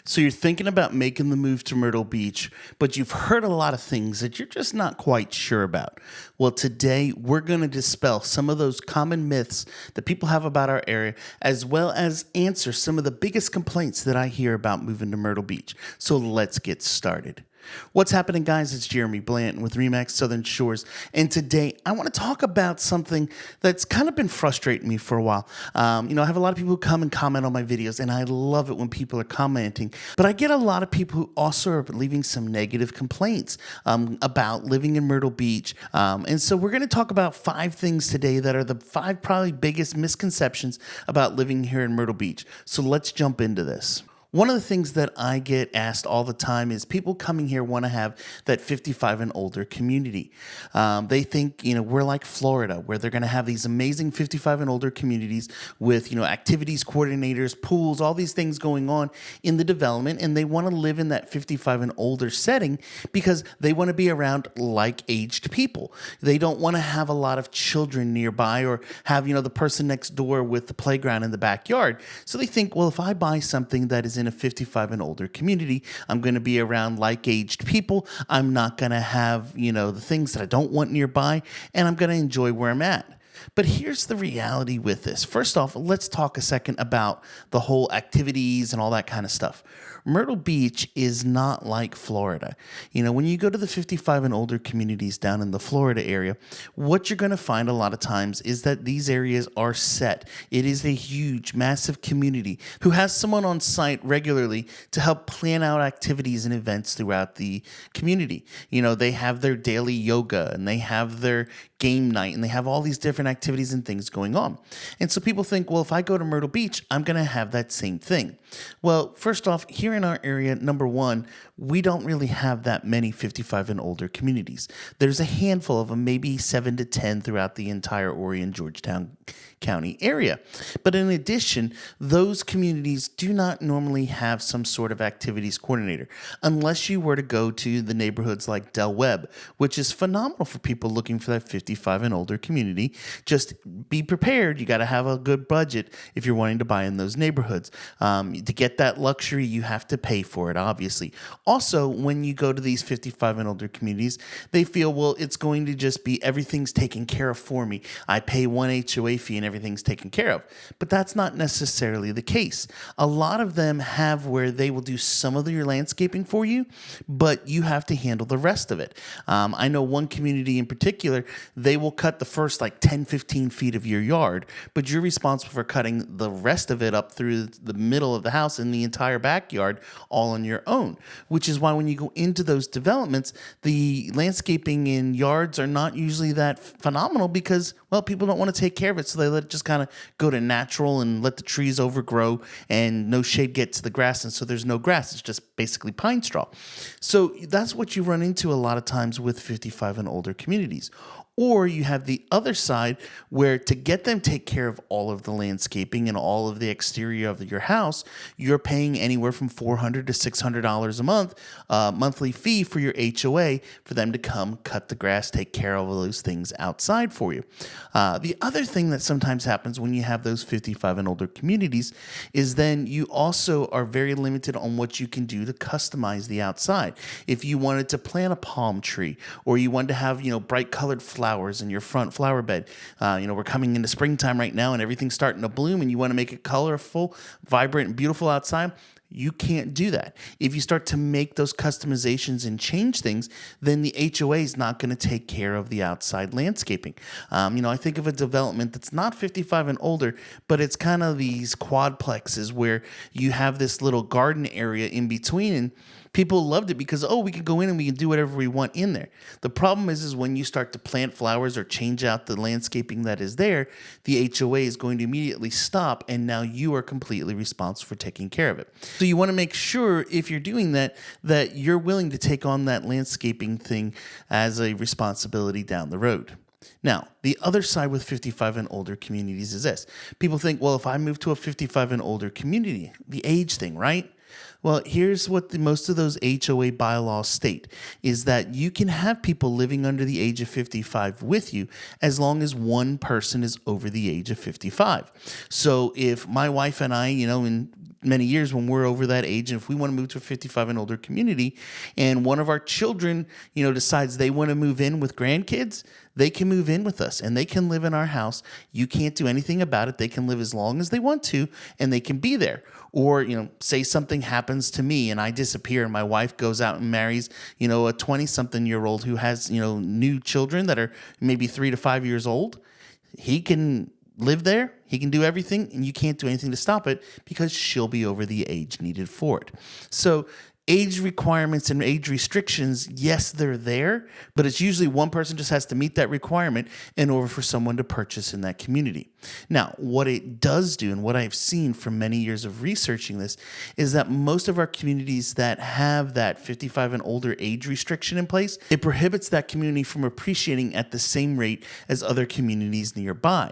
So you're thinking about making the move to Myrtle Beach, but you've heard a lot of things that you're just not quite sure about. Well, today we're going to dispel some of those common myths that people have about our area, as well as answer some of the biggest complaints that I hear about moving to Myrtle Beach. So let's get started. What's happening, guys? It's Jeremy Blanton with RE/MAX Southern Shores, and today I want to talk about something that's kind of been frustrating me for a while. I have a lot of people who come and comment on my videos, and I love it when people are commenting, but I get a lot of people who also are leaving some negative complaints about living in Myrtle Beach, and so we're going to talk about 5 things today that are the 5 probably biggest misconceptions about living here in Myrtle Beach. So let's jump into this. One of the things that I get asked all the time is people coming here want to have that 55 and older community. They think, we're like Florida, where they're going to have these amazing 55 and older communities with, activities coordinators, pools, all these things going on in the development. And they want to live in that 55 and older setting because they want to be around like-aged people. They don't want to have a lot of children nearby or have, the person next door with the playground in the backyard. So they think, well, if I buy something that is in a 55 and older community, I'm going to be around like-aged people. I'm not going to have, the things that I don't want nearby, and I'm going to enjoy where I'm at. But here's the reality with this. First off, let's talk a second about the whole activities and all that kind of stuff. Myrtle Beach is not like Florida. When you go to the 55 and older communities down in the Florida area, what you're going to find a lot of times is that these areas are set. It is a huge, massive community who has someone on site regularly to help plan out activities and events throughout the community. They have their daily yoga and they have their game night and they have all these different activities and things going on. And so people think, well, if I go to Myrtle Beach, I'm going to have that same thing. Well, first off, here in our area, number one, we don't really have that many 55 and older communities. There's a handful of them, maybe 7 to 10 throughout the entire Orion, Georgetown County area. But in addition, those communities do not normally have some sort of activities coordinator unless you were to go to the neighborhoods like Del Webb, which is phenomenal for people looking for that 55 and older community. Just be prepared. You got to have a good budget if you're wanting to buy in those neighborhoods. To get that luxury, you have to pay for it, obviously. Also, when you go to these 55 and older communities, they feel, well, it's going to just be everything's taken care of for me. I pay one HOA fee and everything's taken care of. But that's not necessarily the case. A lot of them have where they will do some of your landscaping for you, but you have to handle the rest of it. I know one community in particular, they will cut the first 10, 15 feet of your yard, but you're responsible for cutting the rest of it up through the middle of the house and the entire backyard all on your own, which is why when you go into those developments, the landscaping in yards are not usually that phenomenal because, well, people don't want to take care of it, so they let it just kind of go to natural and let the trees overgrow and no shade get to the grass, and so there's no grass. It's just basically pine straw. So that's what you run into a lot of times with 55 and older communities. Or you have the other side where to get them to take care of all of the landscaping and all of the exterior of your house, you're paying anywhere from $400 to $600 a month, monthly fee for your HOA for them to come cut the grass, take care of all those things outside for you. The other thing that sometimes happens when you have those 55 and older communities is then you also are very limited on what you can do to customize the outside. If you wanted to plant a palm tree or you wanted to have, bright colored flowers in your front flower bed. We're coming into springtime right now and everything's starting to bloom and you want to make it colorful, vibrant, and beautiful outside. You can't do that. If you start to make those customizations and change things, then the HOA is not going to take care of the outside landscaping. I think of a development that's not 55 and older, but it's kind of these quadplexes where you have this little garden area in between, and people loved it because, we can go in and we can do whatever we want in there. The problem is when you start to plant flowers or change out the landscaping that is there, the HOA is going to immediately stop, and now you are completely responsible for taking care of it. So you want to make sure if you're doing that you're willing to take on that landscaping thing as a responsibility down the road. Now, the other side with 55 and older communities is this. People think, well, if I move to a 55 and older community, the age thing, right? Well, here's what most of those HOA bylaws state, is that you can have people living under the age of 55 with you as long as one person is over the age of 55. So if my wife and I, in many years when we're over that age, and if we want to move to a 55 and older community, and one of our children, decides they want to move in with grandkids, they can move in with us and they can live in our house. You can't do anything about it. They can live as long as they want to, and they can be there. Or, say something happens to me and I disappear and my wife goes out and marries, a 20-something-year-old who has, new children that are maybe 3 to 5 years old. He can live there. He can do everything, and you can't do anything to stop it because she'll be over the age needed for it. So age requirements and age restrictions, yes, they're there, but it's usually one person just has to meet that requirement in order for someone to purchase in that community. Now, what it does do, and what I've seen from many years of researching this, is that most of our communities that have that 55 and older age restriction in place, it prohibits that community from appreciating at the same rate as other communities nearby.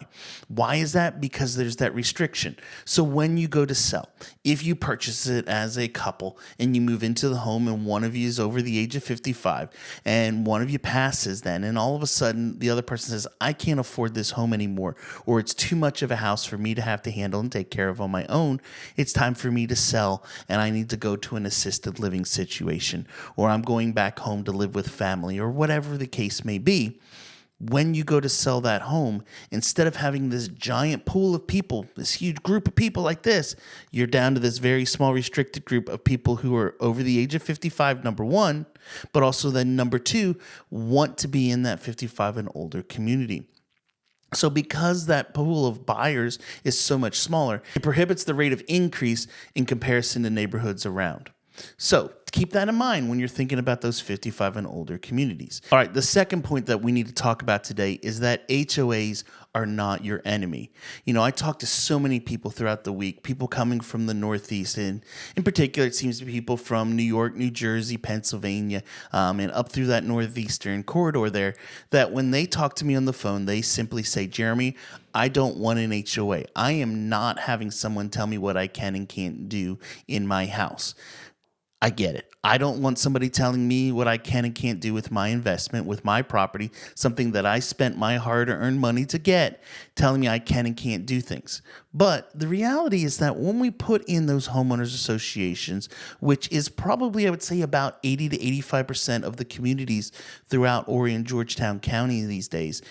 Why is that? Because there's that restriction. So when you go to sell, if you purchase it as a couple and you move into the home and one of you is over the age of 55 and one of you passes then, and all of a sudden the other person says, I can't afford this home anymore, or it's too much of a house for me to have to handle and take care of on my own. It's time for me to sell and I need to go to an assisted living situation, or I'm going back home to live with family, or whatever the case may be. When you go to sell that home, instead of having this giant pool of people, this huge group of people like this, you're down to this very small restricted group of people who are over the age of 55, number one, but also then number two, want to be in that 55 and older community. So because that pool of buyers is so much smaller, it prohibits the rate of increase in comparison to neighborhoods around. So keep that in mind when you're thinking about those 55 and older communities. All right, the second point that we need to talk about today is that HOAs are not your enemy. I talk to so many people throughout the week, people coming from the Northeast, and in particular, it seems to be people from New York, New Jersey, Pennsylvania, and up through that Northeastern corridor there, that when they talk to me on the phone, they simply say, Jeremy, I don't want an HOA. I am not having someone tell me what I can and can't do in my house. I get it. I don't want somebody telling me what I can and can't do with my investment, with my property, something that I spent my hard-earned money to get, telling me I can and can't do things. But the reality is that when we put in those homeowners associations, which is probably, I would say, about 80 to 85% of the communities throughout Horry and Georgetown County these days,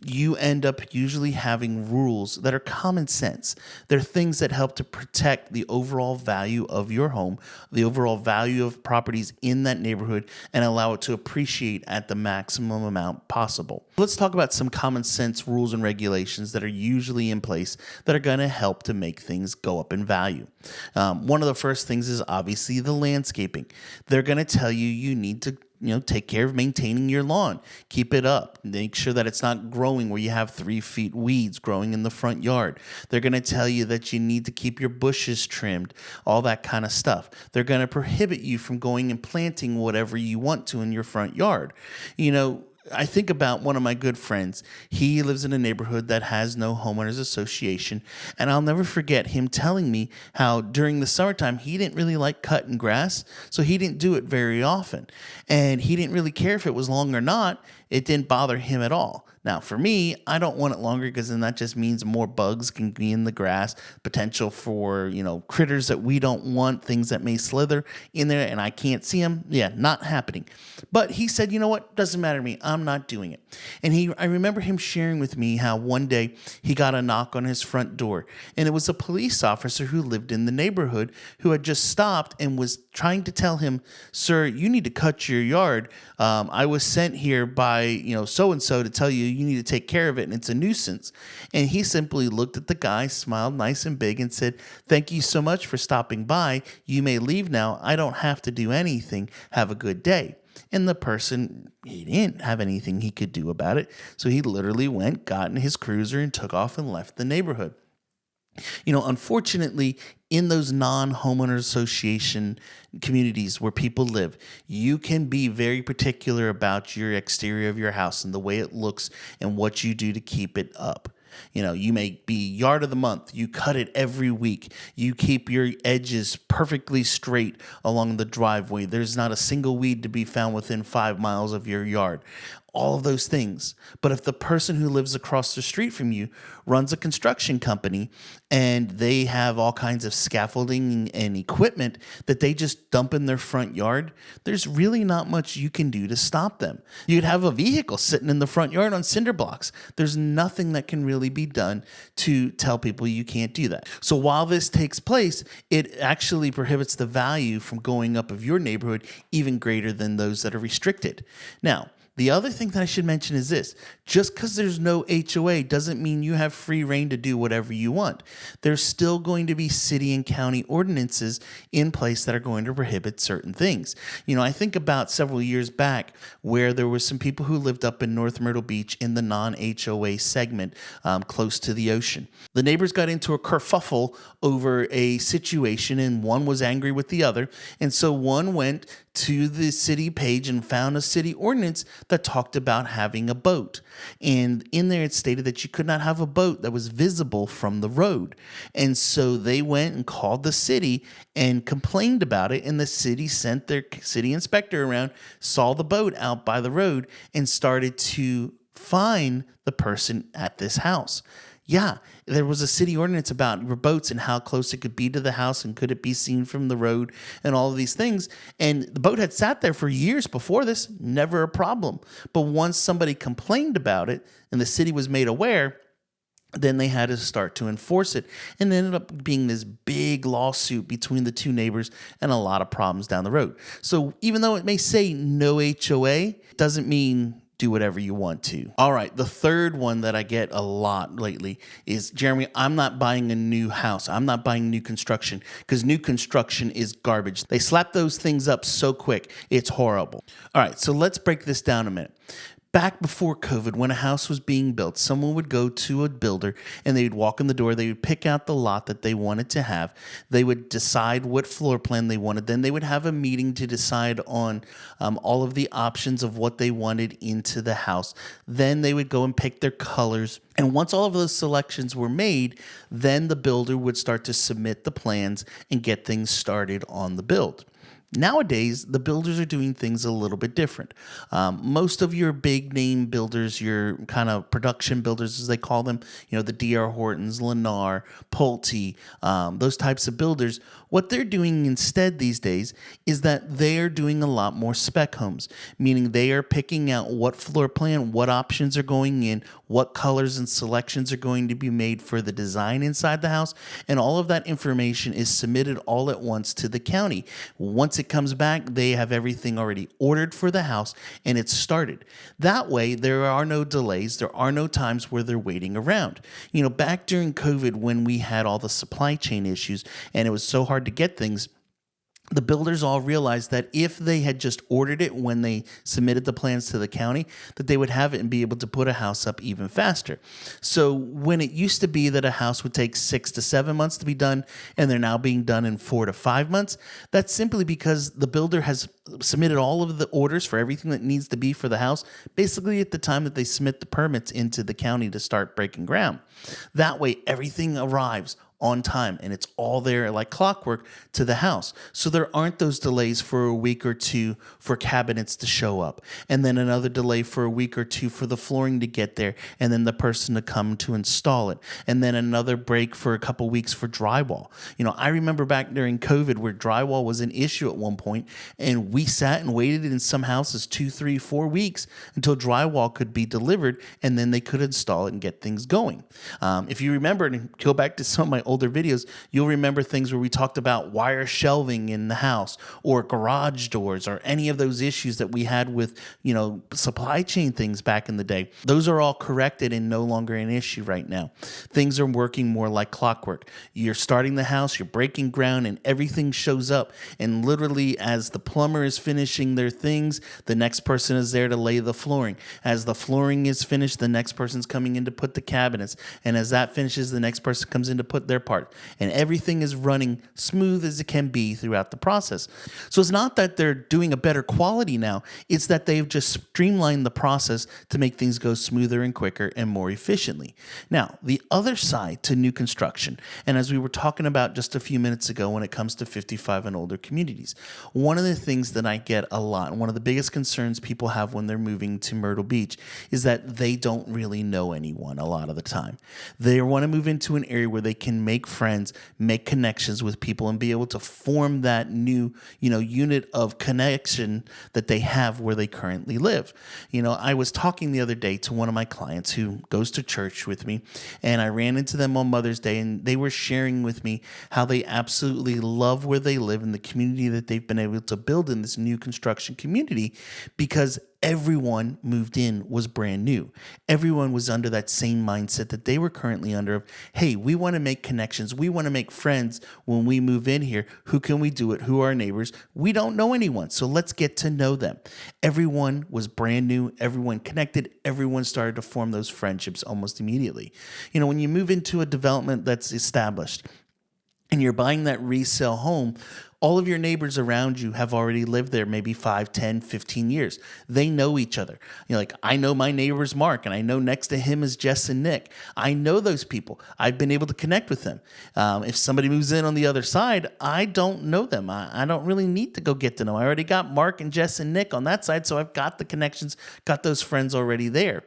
you end up usually having rules that are common sense. They're things that help to protect the overall value of your home, the overall value of properties in that neighborhood, and allow it to appreciate at the maximum amount possible. Let's talk about some common sense rules and regulations that are usually in place that are going to help to make things go up in value. One of the first things is obviously the landscaping. They're going to tell you need to take care of maintaining your lawn. Keep it up. Make sure that it's not growing where you have 3 feet weeds growing in the front yard. They're going to tell you that you need to keep your bushes trimmed, all that kind of stuff. They're going to prohibit you from going and planting whatever you want to in your front yard. I think about one of my good friends. He lives in a neighborhood that has no homeowners association, and I'll never forget him telling me how during the summertime he didn't really like cutting grass, so he didn't do it very often, and he didn't really care if it was long or not. It didn't bother him at all. Now, for me, I don't want it longer because then that just means more bugs can be in the grass, potential for, critters that we don't want, things that may slither in there and I can't see them. Yeah, not happening. But he said, you know what? Doesn't matter to me. I'm not doing it. And I remember him sharing with me how one day he got a knock on his front door, and it was a police officer who lived in the neighborhood who had just stopped and was trying to tell him, sir, you need to cut your yard. I was sent here by, so-and-so to tell you need to take care of it and it's a nuisance. And he simply looked at the guy, smiled nice and big and said, thank you so much for stopping by. You may leave now. I don't have to do anything. Have a good day. And the person, he didn't have anything he could do about it. So he literally went, got in his cruiser and took off and left the neighborhood. Unfortunately, in those non-homeowner association communities where people live, you can be very particular about your exterior of your house and the way it looks and what you do to keep it up. You may be yard of the month. You cut it every week. You keep your edges perfectly straight along the driveway. There's not a single weed to be found within 5 miles of your yard. all of those things. But if the person who lives across the street from you runs a construction company and they have all kinds of scaffolding and equipment that they just dump in their front yard, there's really not much you can do to stop them. You'd have a vehicle sitting in the front yard on cinder blocks. There's nothing that can really be done to tell people you can't do that. So while this takes place, it actually prohibits the value from going up of your neighborhood even greater than those that are restricted. Now, the other thing that I should mention is this. Just because there's no HOA doesn't mean you have free reign to do whatever you want. There's still going to be city and county ordinances in place that are going to prohibit certain things. I think about several years back where there were some people who lived up in North Myrtle Beach in the non-HOA segment close to the ocean. The neighbors got into a kerfuffle over a situation, and one was angry with the other. And so one went to the city page and found a city ordinance that talked about having a boat. And in there it stated that you could not have a boat that was visible from the road. And so they went and called the city and complained about it. And the city sent their city inspector around, saw the boat out by the road, and started to fine the person at this house. Yeah, there was a city ordinance about boats and how close it could be to the house and could it be seen from the road and all of these things. And the boat had sat there for years before this, never a problem. But once somebody complained about it and the city was made aware, then they had to start to enforce it. And it ended up being this big lawsuit between the two neighbors and a lot of problems down the road. So even though it may say no HOA, it doesn't mean do whatever you want to. All right, the third one that I get a lot lately is, Jeremy, I'm not buying a new house. I'm not buying new construction because new construction is garbage. They slap those things up so quick. It's horrible. All right, so let's break this down a minute. Back before COVID, when a house was being built, someone would go to a builder and they would walk in the door. They would pick out the lot that they wanted to have. They would decide what floor plan they wanted. Then they would have a meeting to decide on all of the options of what they wanted into the house. Then they would go and pick their colors. And once all of those selections were made, then the builder would start to submit the plans and get things started on the build. Nowadays, the builders are doing things a little bit different. Most of your big name builders, your kind of production builders, as they call them, the D.R. Hortons, Lennar, Pulte, those types of builders, what they're doing instead these days is that they are doing a lot more spec homes, meaning they are picking out what floor plan, what options are going in, what colors and selections are going to be made for the design inside the house, and all of that information is submitted all at once to the county. Once it comes back, they have everything already ordered for the house and it's started. That way, there are no delays. There are no times where they're waiting around. Back during COVID when we had all the supply chain issues and it was so hard to get things, the builders all realized that if they had just ordered it when they submitted the plans to the county, that they would have it and be able to put a house up even faster. So when it used to be that a house would take 6 to 7 months to be done, and they're now being done in 4 to 5 months, that's simply because the builder has submitted all of the orders for everything that needs to be for the house, basically at the time that they submit the permits into the county to start breaking ground. That way, everything arrives on time and it's all there like clockwork to the house. So there aren't those delays for a week or two for cabinets to show up, and then another delay for a week or two for the flooring to get there, and then the person to come to install it, and then another break for a couple weeks for drywall. I remember back during COVID where drywall was an issue at one point, and we sat and waited in some houses 2, 3, 4 weeks until drywall could be delivered, and then they could install it and get things going. If you remember, and go back to some of my older videos, you'll remember things where we talked about wire shelving in the house or garage doors or any of those issues that we had with, supply chain things back in the day. Those are all corrected and no longer an issue right now. Things are working more like clockwork. You're starting the house, you're breaking ground, and everything shows up. And literally, as the plumber is finishing their things, the next person is there to lay the flooring. As the flooring is finished, the next person's coming in to put the cabinets. And as that finishes, the next person comes in to put their their part, and everything is running smooth as it can be throughout the process. So it's not that they're doing a better quality now, it's that they've just streamlined the process to make things go smoother and quicker and more efficiently. Now, the other side to new construction, and as we were talking about just a few minutes ago when it comes to 55 and older communities, one of the things that I get a lot, and one of the biggest concerns people have when they're moving to Myrtle Beach, is that they don't really know anyone a lot of the time. They want to move into an area where they can make friends, make connections with people, and be able to form that new, unit of connection that they have where they currently live. I was talking the other day to one of my clients who goes to church with me, and I ran into them on Mother's Day, and they were sharing with me how they absolutely love where they live and the community that they've been able to build in this new construction community, because everyone moved in was brand new. Everyone was under that same mindset that they were currently under of, hey, we want to make connections. We want to make friends when we move in here. Who can we do it? Who are our neighbors? We don't know anyone, so let's get to know them. Everyone was brand new. Everyone connected. Everyone started to form those friendships almost immediately. When you move into a development that's established and you're buying that resale home, all of your neighbors around you have already lived there maybe 5, 10, 15 years. They know each other. I know my neighbor's Mark, and I know next to him is Jess and Nick. I know those people. I've been able to connect with them. If somebody moves in on the other side, I don't know them. I don't really need to go get to know. I already got Mark and Jess and Nick on that side, so I've got the connections, got those friends already there.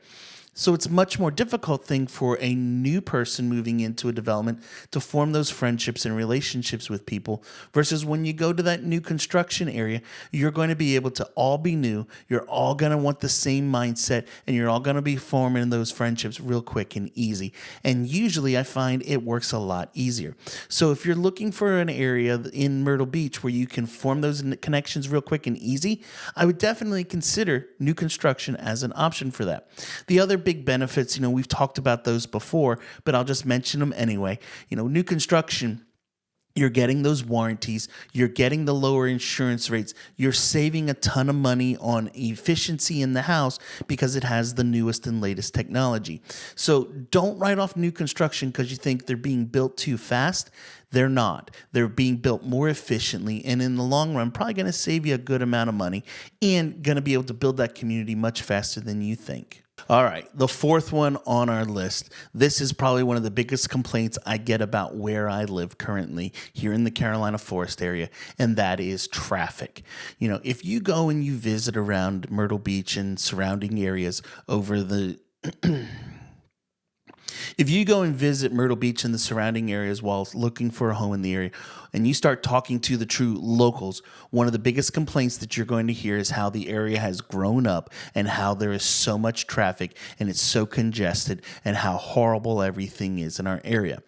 So it's a much more difficult thing for a new person moving into a development to form those friendships and relationships with people versus when you go to that new construction area, you're going to be able to all be new. You're all going to want the same mindset, and you're all going to be forming those friendships real quick and easy. And usually I find it works a lot easier. So if you're looking for an area in Myrtle Beach where you can form those connections real quick and easy, I would definitely consider new construction as an option for that. The other big benefits, we've talked about those before, but I'll just mention them anyway. New construction, you're getting those warranties, you're getting the lower insurance rates, you're saving a ton of money on efficiency in the house because it has the newest and latest technology. So don't write off new construction because you think they're being built too fast. They're not. They're being built more efficiently, and in the long run, probably going to save you a good amount of money and going to be able to build that community much faster than you think. All right, the fourth one on our list. This is probably one of the biggest complaints I get about where I live currently here in the Carolina Forest area, and that is traffic. If you go and you visit around Myrtle Beach and surrounding areas over the If you go and visit Myrtle Beach and the surrounding areas while looking for a home in the area, and you start talking to the true locals, one of the biggest complaints that you're going to hear is how the area has grown up and how there is so much traffic and it's so congested and how horrible everything is in our area.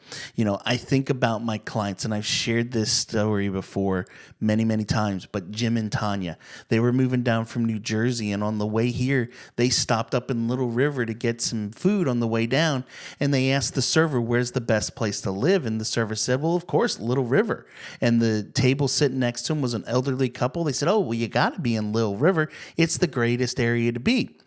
I think about my clients, and I've shared this story before many, many times, but Jim and Tanya, they were moving down from New Jersey, and on the way here, they stopped up in Little River to get some food on the way down, and they asked the server, where's the best place to live? And the server said, well, of course, Little River. And the table sitting next to him was an elderly couple. They said, oh, well, you got to be in Little River. It's the greatest area to be.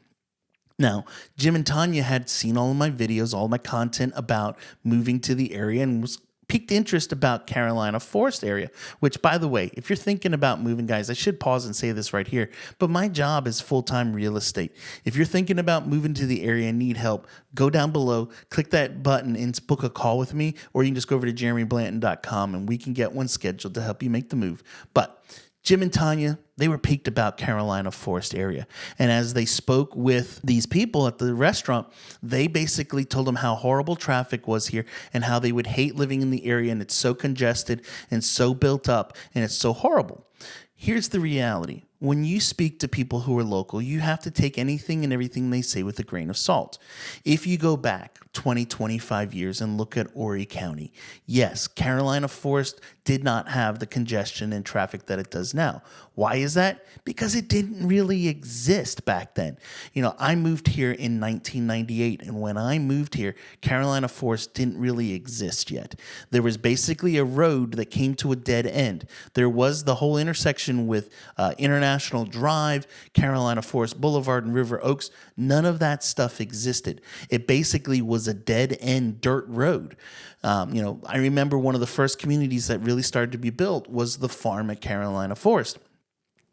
Now, Jim and Tanya had seen all of my videos, all my content about moving to the area, and was piqued interest about Carolina Forest area, which, by the way, if you're thinking about moving, guys, I should pause and say this right here, but my job is full-time real estate. If you're thinking about moving to the area and need help, go down below, click that button and book a call with me, or you can just go over to jeremyblanton.com and we can get one scheduled to help you make the move. But Jim and Tanya, they were piqued about Carolina Forest area. And as they spoke with these people at the restaurant, they basically told them how horrible traffic was here and how they would hate living in the area, and it's so congested and so built up and it's so horrible. Here's the reality. When you speak to people who are local, you have to take anything and everything they say with a grain of salt. If you go back 20, 25 years and look at Horry County, yes, Carolina Forest did not have the congestion and traffic that it does now. Why is that? Because it didn't really exist back then. I moved here in 1998, and when I moved here, Carolina Forest didn't really exist yet. There was basically a road that came to a dead end. There was the whole intersection with International International Drive, Carolina Forest Boulevard, and River Oaks, none of that stuff existed. It basically was a dead-end dirt road. I remember one of the first communities that really started to be built was the farm at Carolina Forest.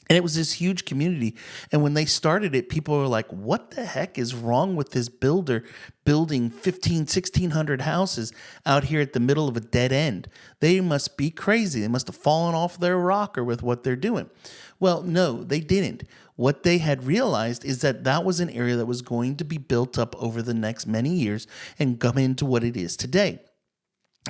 And it was this huge community. And when they started it, people were like, what the heck is wrong with this builder building 1,600 houses out here at the middle of a dead end? They must be crazy. They must have fallen off their rocker with what they're doing. Well, no, they didn't. What they had realized is that that was an area that was going to be built up over the next many years and come into what it is today.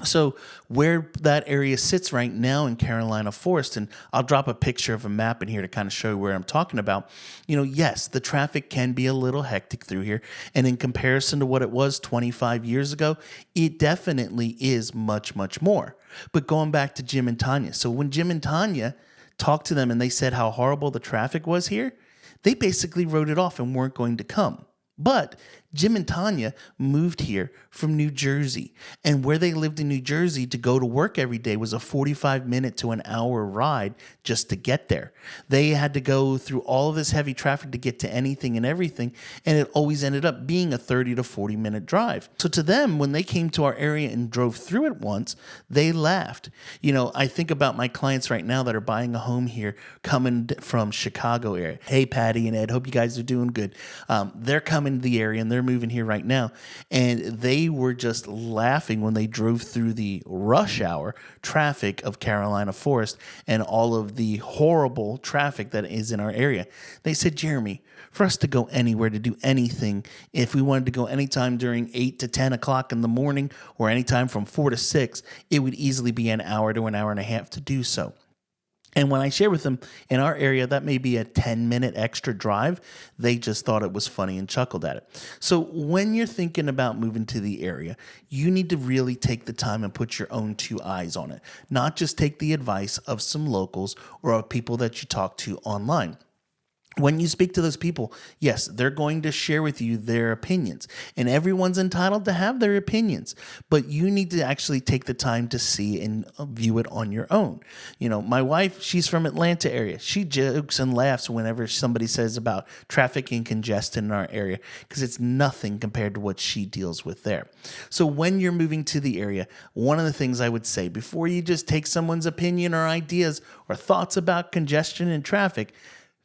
So where that area sits right now in Carolina Forest, and I'll drop a picture of a map in here to kind of show you where I'm talking about, yes, the traffic can be a little hectic through here. And in comparison to what it was 25 years ago, it definitely is much, much more. But going back to Jim and Tanya. So when Jim and Tanya talked to them and they said how horrible the traffic was here, they basically wrote it off and weren't going to come. But Jim and Tanya moved here from New Jersey, and where they lived in New Jersey to go to work every day was a 45-minute to an hour ride just to get there. They had to go through all of this heavy traffic to get to anything and everything, and it always ended up being a 30 to 40-minute drive. So to them, when they came to our area and drove through it once, they laughed. I think about my clients right now that are buying a home here coming from Chicago area. Hey, Patty and Ed, hope you guys are doing good. They're coming to the area and they're moving here right now, and they were just laughing when they drove through the rush hour traffic of Carolina Forest and all of the horrible traffic that is in our area. They said, Jeremy, for us to go anywhere, to do anything, if we wanted to go anytime during 8 to 10 o'clock in the morning or anytime from 4 to 6, it would easily be an hour to an hour and a half to do so. And when I share with them in our area, that may be a 10-minute extra drive, they just thought it was funny and chuckled at it. So when you're thinking about moving to the area, you need to really take the time and put your own two eyes on it, not just take the advice of some locals or of people that you talk to online. When you speak to those people, yes, they're going to share with you their opinions, and everyone's entitled to have their opinions, but you need to actually take the time to see and view it on your own. My wife, she's from Atlanta area. She jokes and laughs whenever somebody says about traffic and congestion in our area because it's nothing compared to what she deals with there. So when you're moving to the area, one of the things I would say before you just take someone's opinion or ideas or thoughts about congestion and traffic,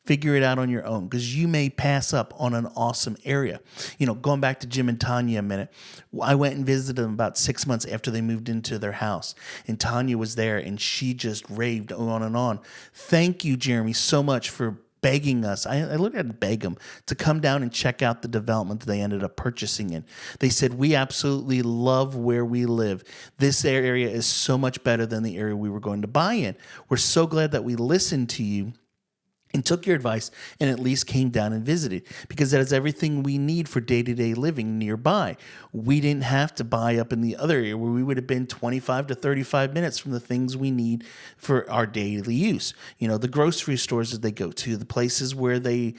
figure it out on your own because you may pass up on an awesome area. Going back to Jim and Tanya a minute, I went and visited them about 6 months after they moved into their house, and Tanya was there and she just raved on and on. Thank you, Jeremy, so much for begging us. I literally had to beg them to come down and check out the development that they ended up purchasing in. They said, we absolutely love where we live. This area is so much better than the area we were going to buy in. We're so glad that we listened to you and took your advice and at least came down and visited because that is everything we need for day-to-day living nearby. We didn't have to buy up in the other area where we would have been 25 to 35 minutes from the things we need for our daily use. The grocery stores that they go to, the places where they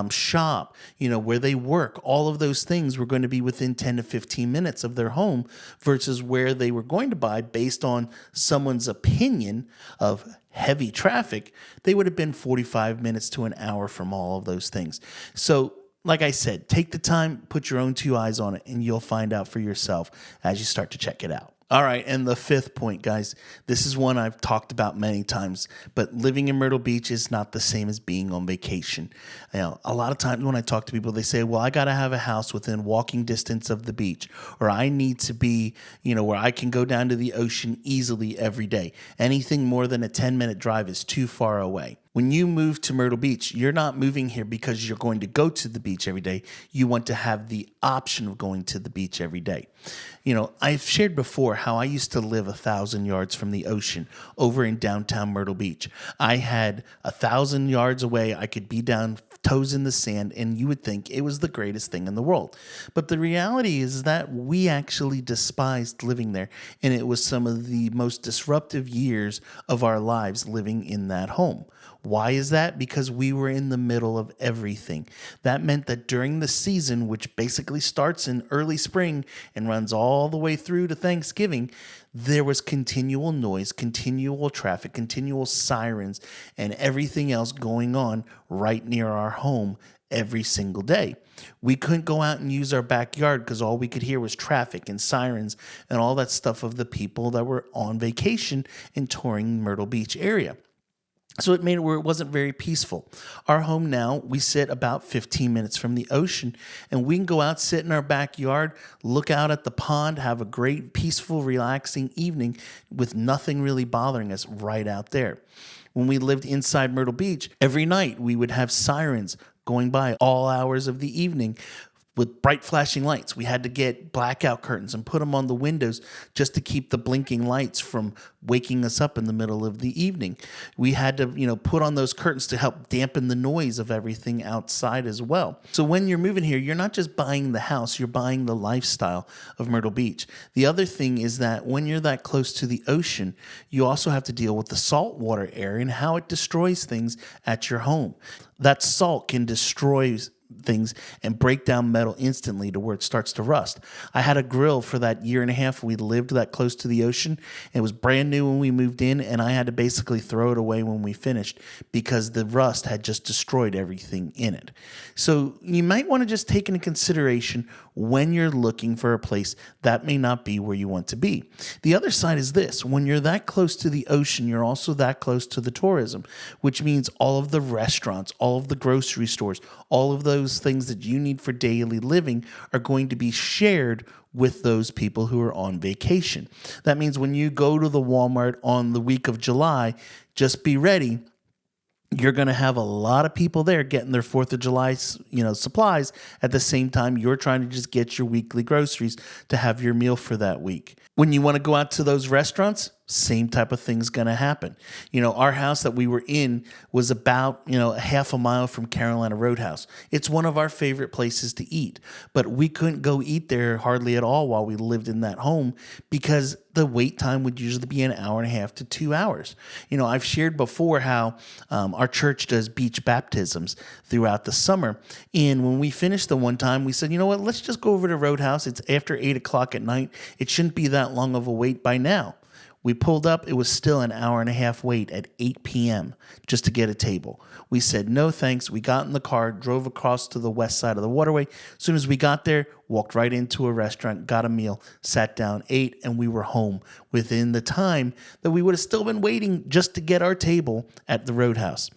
shop, where they work, all of those things were going to be within 10 to 15 minutes of their home versus where they were going to buy based on someone's opinion of heavy traffic, they would have been 45 minutes to an hour from all of those things. So, like I said, take the time, put your own two eyes on it, and you'll find out for yourself as you start to check it out. All right, and the fifth point, guys, this is one I've talked about many times, but living in Myrtle Beach is not the same as being on vacation. A lot of times when I talk to people, they say, well, I got to have a house within walking distance of the beach, or I need to be, where I can go down to the ocean easily every day. Anything more than a 10-minute drive is too far away. When you move to Myrtle Beach, you're not moving here because you're going to go to the beach every day. You want to have the option of going to the beach every day. I've shared before how I used to live 1,000 yards from the ocean over in downtown Myrtle Beach. I had 1,000 yards away. I could be down toes in the sand, and you would think it was the greatest thing in the world. But the reality is that we actually despised living there, and it was some of the most disruptive years of our lives living in that home. Why is that? Because we were in the middle of everything. That meant that during the season, which basically starts in early spring and runs all the way through to Thanksgiving, there was continual noise, continual traffic, continual sirens, and everything else going on right near our home every single day. We couldn't go out and use our backyard because all we could hear was traffic and sirens and all that stuff of the people that were on vacation and touring Myrtle Beach area. So it made it where it wasn't very peaceful. Our home now, we sit about 15 minutes from the ocean, and we can go out, sit in our backyard, look out at the pond, have a great, peaceful, relaxing evening with nothing really bothering us right out there. When we lived inside Myrtle Beach, every night we would have sirens going by all hours of the evening with bright flashing lights. We had to get blackout curtains and put them on the windows just to keep the blinking lights from waking us up in the middle of the evening. We had to, put on those curtains to help dampen the noise of everything outside as well. So when you're moving here, you're not just buying the house, you're buying the lifestyle of Myrtle Beach. The other thing is that when you're that close to the ocean, you also have to deal with the saltwater area and how it destroys things at your home. That salt can destroy things and break down metal instantly to where it starts to rust. I had a grill for that year and a half we lived that close to the ocean. It was brand new when we moved in, and I had to basically throw it away when we finished because the rust had just destroyed everything in it. So you might want to just take into consideration when you're looking for a place that may not be where you want to be. The other side is this: when you're that close to the ocean, you're also that close to the tourism, which means all of the restaurants, all of the grocery stores, all of those things that you need for daily living are going to be shared with those people who are on vacation. That means when you go to the Walmart on the week of July, just be ready. You're going to have a lot of people there getting their 4th of July, supplies at the same time you're trying to just get your weekly groceries to have your meal for that week. When you want to go out to those restaurants, same type of thing's going to happen. Our house that we were in was about, a half a mile from Carolina Roadhouse. It's one of our favorite places to eat, but we couldn't go eat there hardly at all while we lived in that home because the wait time would usually be an hour and a half to 2 hours. I've shared before how our church does beach baptisms throughout the summer. And when we finished the one time, we said, you know what, let's just go over to Roadhouse. It's after 8 o'clock at night. It shouldn't be that long of a wait by now. We pulled up. It was still an hour and a half wait at 8 p.m. just to get a table. We said, no thanks. We got in the car, drove across to the west side of the waterway. As soon as we got there, walked right into a restaurant, got a meal, sat down, ate, and we were home within the time that we would have still been waiting just to get our table at the Roadhouse.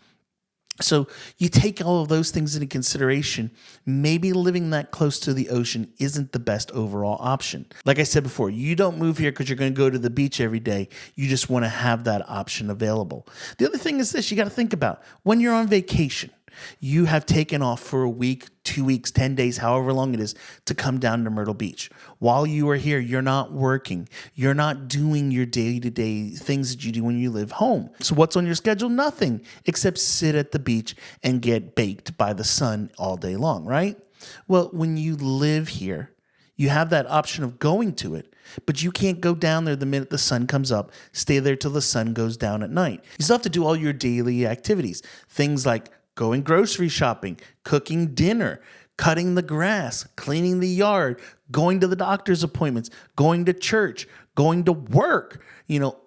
So you take all of those things into consideration. Maybe living that close to the ocean isn't the best overall option. Like I said before, you don't move here because you're going to go to the beach every day. You just want to have that option available. The other thing is this: you got to think about when you're on vacation. You have taken off for a week, 2 weeks, 10 days, however long it is, to come down to Myrtle Beach. While you are here, you're not working. You're not doing your day-to-day things that you do when you live home. So what's on your schedule? Nothing, except sit at the beach and get baked by the sun all day long, right? Well, when you live here, you have that option of going to it, but you can't go down there the minute the sun comes up, stay there till the sun goes down at night. You still have to do all your daily activities, things like going grocery shopping, cooking dinner, cutting the grass, cleaning the yard, going to the doctor's appointments, going to church, going to work.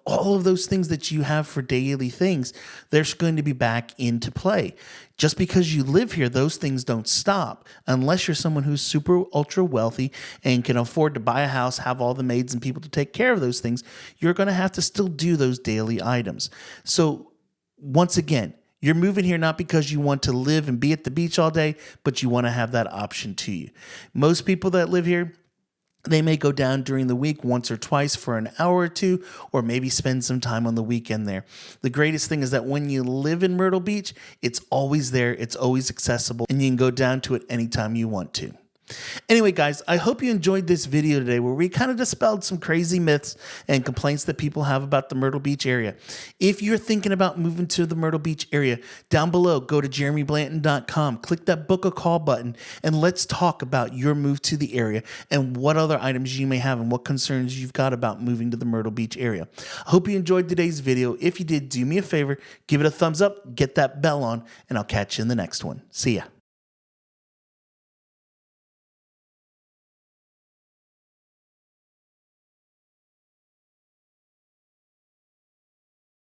All of those things that you have for daily things, they're going to be back into play. Just because you live here, those things don't stop. Unless you're someone who's super ultra wealthy and can afford to buy a house, have all the maids and people to take care of those things, you're going to have to still do those daily items. So once again, you're moving here not because you want to live and be at the beach all day, but you want to have that option to you. Most people that live here, they may go down during the week once or twice for an hour or two, or maybe spend some time on the weekend there. The greatest thing is that when you live in Myrtle Beach, it's always there, it's always accessible, and you can go down to it anytime you want to. Anyway, guys, I hope you enjoyed this video today where we kind of dispelled some crazy myths and complaints that people have about the Myrtle Beach area. If you're thinking about moving to the Myrtle Beach area, down below, go to jeremyblanton.com, click that book a call button, and let's talk about your move to the area and what other items you may have and what concerns you've got about moving to the Myrtle Beach area. I hope you enjoyed today's video. If you did, do me a favor, give it a thumbs up, get that bell on, and I'll catch you in the next one. See ya.